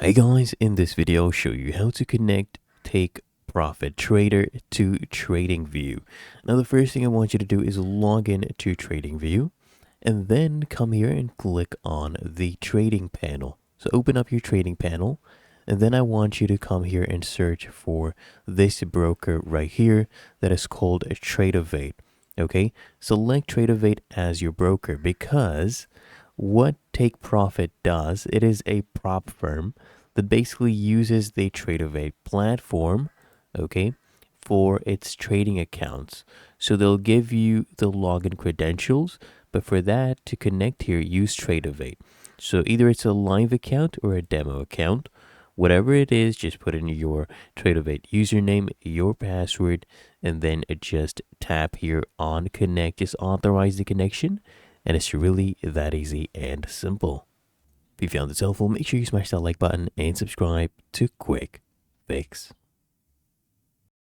Hey guys, in this video I'll show you how to connect Take Profit Trader to TradingView. Now the first thing I want you to do is log in to TradingView and then come here and click on the trading panel. So open up your trading panel and then I want you to come here and search for this broker right here that is called TradingView. Okay, select TradingView as your broker because what Take Profit does, it is a prop firm that basically uses the TradingView platform, okay, for its trading accounts. So they'll give you the login credentials, but for that to connect here, use TradingView. So either it's a live account or a demo account. Whatever it is, just put in your TradingView username, your password, and then just tap here on connect. Just authorize the connection. And it's really that easy and simple. If you found this helpful, make sure you smash that like button and subscribe to Quick Fix.